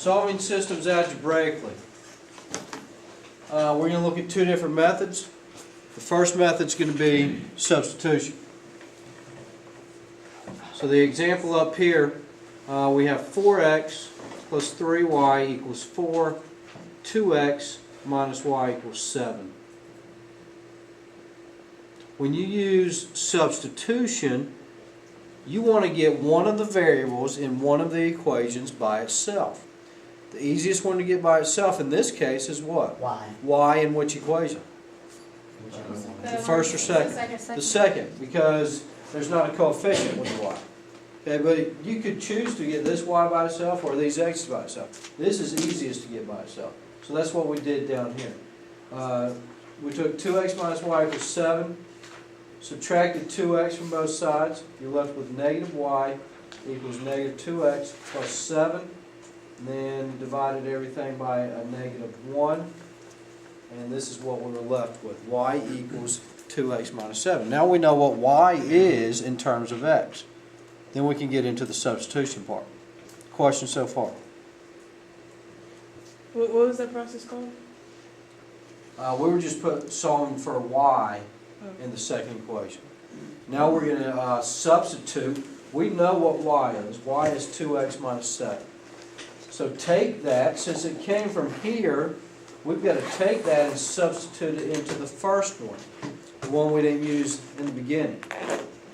Solving systems algebraically. We're going to look at two different methods. The first method is going to be substitution. So the example up here, we have 4x plus 3y equals 4, 2x minus y equals 7. When you use substitution, you want to get one of the variables in one of the equations by itself. The easiest one to get by itself in this case is what? Y. Y in which equation? The first or second? The second, because there's not a coefficient with the y. Okay, but you could choose to get this y by itself or these x's by itself. This is easiest to get by itself. So that's what we did down here. We took 2x minus y equals 7, subtracted 2x from both sides. You're left with negative y equals negative 2x plus 7. And then divided everything by a negative 1. And this is what we were left with. Y equals 2x minus 7. Now we know what y is in terms of x. Then we can get into the substitution part. Question so far? What was that process called? We were just solving for y in the second equation. Now we're going to substitute. We know what y is. Y is 2x minus 7. So take that, since it came from here, we've got to take that and substitute it into the first one, the one we didn't use in the beginning.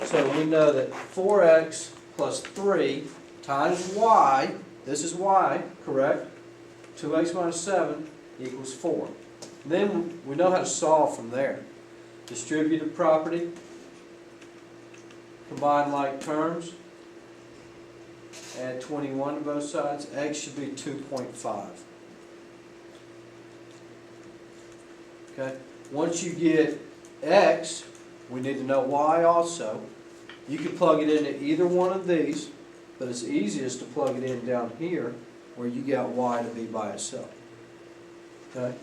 So we know that 4x plus 3 times y, this is y, correct? 2x minus 7 equals 4. Then we know how to solve from there. Distributive property, combine like terms, add 21 to both sides. X should be 2.5. Okay? Once you get x, we need to know y also. You can plug it into either one of these, but it's easiest to plug it in down here where you got y to be by itself. Okay?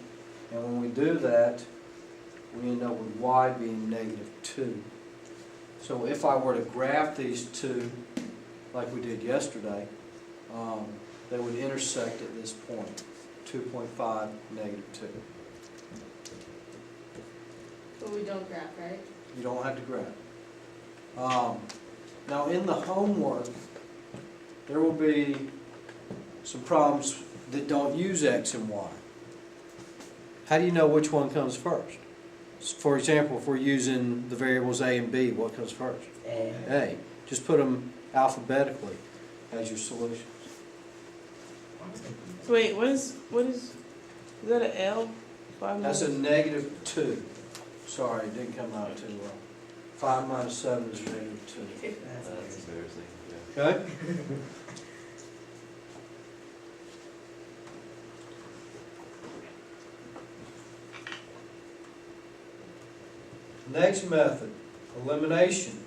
And when we do that, we end up with y being negative 2. So if I were to graph these two like we did yesterday, they would intersect at this point, 2.5, negative 2. But we don't graph, right? You don't have to graph. Now in the homework, there will be some problems that don't use x and y. How do you know which one comes first? For example, if we're using the variables a and b, what comes first? A. A. Just put them alphabetically as your solutions. So wait, is that an L? That's a negative 2. Sorry, it didn't come out too well. 5 minus 7 is negative 2. That's embarrassing. Okay? Next method, elimination.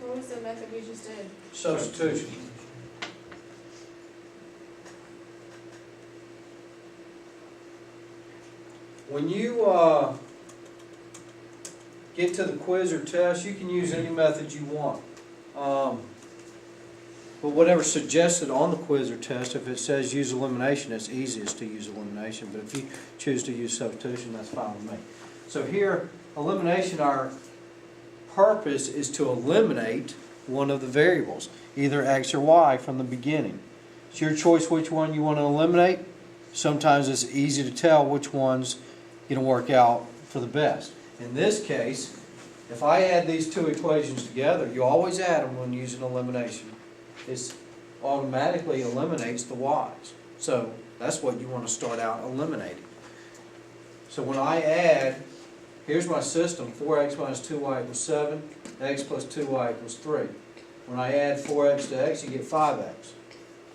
What was the method we just did? Substitution. When you get to the quiz or test, you can use any method you want. But whatever's suggested on the quiz or test, if it says use elimination, it's easiest to use elimination. But if you choose to use substitution, that's fine with me. So here, elimination, our purpose is to eliminate one of the variables, either x or y from the beginning. It's your choice which one you want to eliminate. Sometimes it's easy to tell which one's going to work out for the best. In this case, if I add these two equations together, you always add them when using elimination. It automatically eliminates the y's. So that's what you want to start out eliminating. So when I add, here's my system, 4x minus 2y equals 7, x plus 2y equals 3. When I add 4x to x, you get 5x.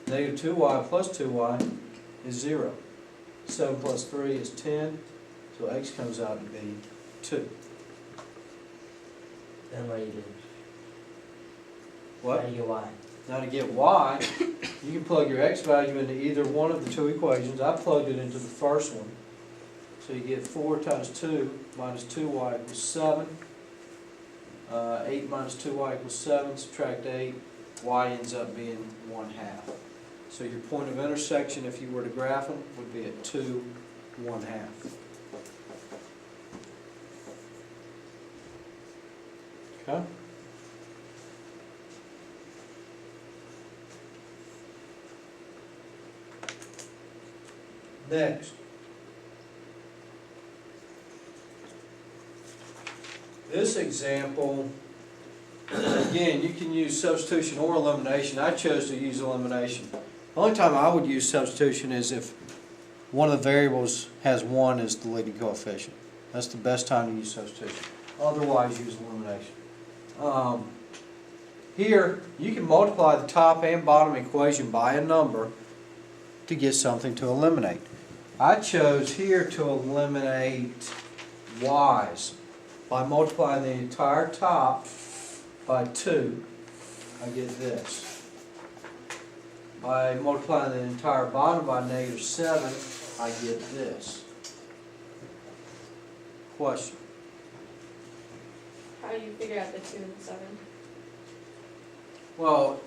Negative 2y plus 2y is 0. 7 plus 3 is 10, so x comes out to be 2. Then what do you do? What? How do you get Y? Now to get y, you can plug your x value into either one of the two equations. I plugged it into the first one. So you get 4 times 2 minus 2y equals 7. 8 minus 2y equals 7. Subtract 8. Y ends up being 1/2. So your point of intersection, if you were to graph them, would be at 2, 1/2. Okay? Next. This example, again, you can use substitution or elimination. I chose to use elimination. The only time I would use substitution is if one of the variables has 1 as the leading coefficient. That's the best time to use substitution. Otherwise, use elimination. Here, you can multiply the top and bottom equation by a number to get something to eliminate. I chose here to eliminate y's. By multiplying the entire top by 2, I get this. By multiplying the entire bottom by -7, I get this. Question? How do you figure out the 2 and 7? Well,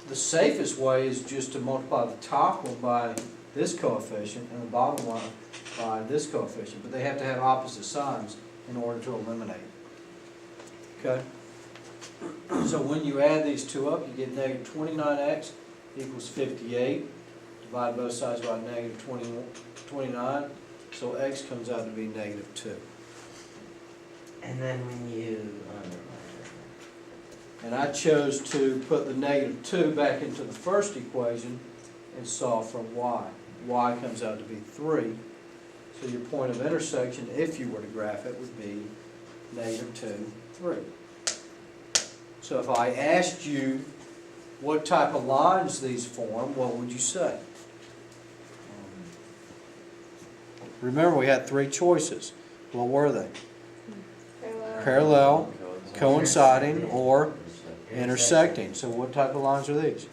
the safest way is just to multiply the top one by this coefficient and the bottom one by this coefficient, but they have to have opposite signs in order to eliminate. Okay? So when you add these two up, you get -29x equals 58. Divide both sides by -29, so x comes out to be -2. And then when you, And I chose to put the -2 back into the first equation and solve for y. Y comes out to be 3. So your point of intersection, if you were to graph it, would be -2, 3. So if I asked you what type of lines these form, what would you say? Remember, we had 3 choices. What were they? Parallel, coinciding, or intersecting. So what type of lines are these?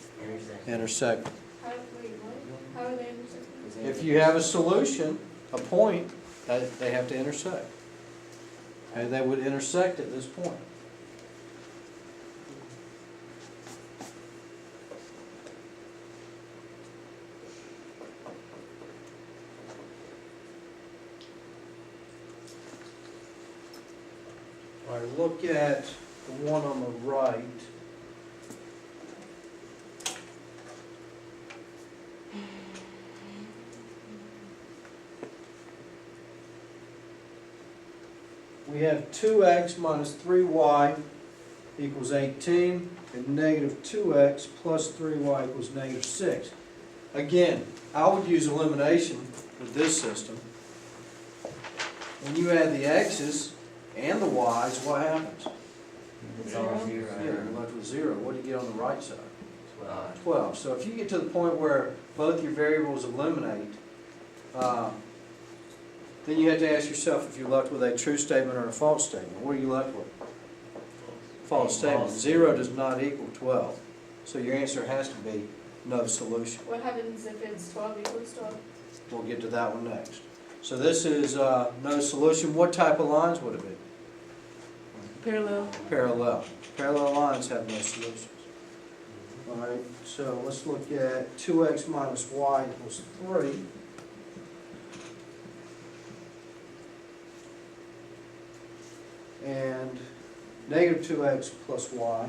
Intersecting. How, wait, what? How are they intersecting? If you have a solution, a point, they have to intersect. And they would intersect at this point. All right, look at the one on the right. We have 2x minus 3y equals 18, and -2x plus 3y equals -6. Again, I would use elimination with this system. When you add the x's and the y's, what happens? It's all Yeah, zero. you're left with 0. What do you get on the right side? 12. 12. So if you get to the point where both your variables eliminate, then you have to ask yourself if you're left with a true statement or a false statement. What are you left with? False statement. 0 does not equal 12. So your answer has to be no solution. What happens if it's 12 equals 12? We'll get to that one next. So this is no solution. What type of lines would it be? Parallel. Parallel. Parallel lines have no solutions. All right, so let's look at 2x minus y equals 3. And -2x plus y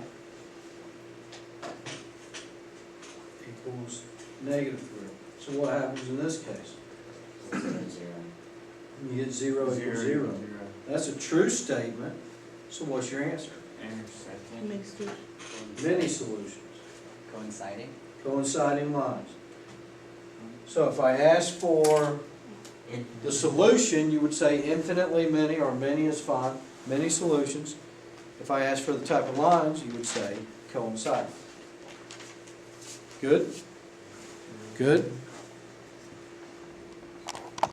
equals -3. So what happens in this case? You get 0 equals 0. That's a true statement. So what's your answer? Intersecting. Makes two. Many solutions. Coinciding. Coinciding lines. So if I ask for the solution, you would say infinitely many, or many is fine, many solutions. If I ask for the type of lines, you would say coinciding. Good? Good?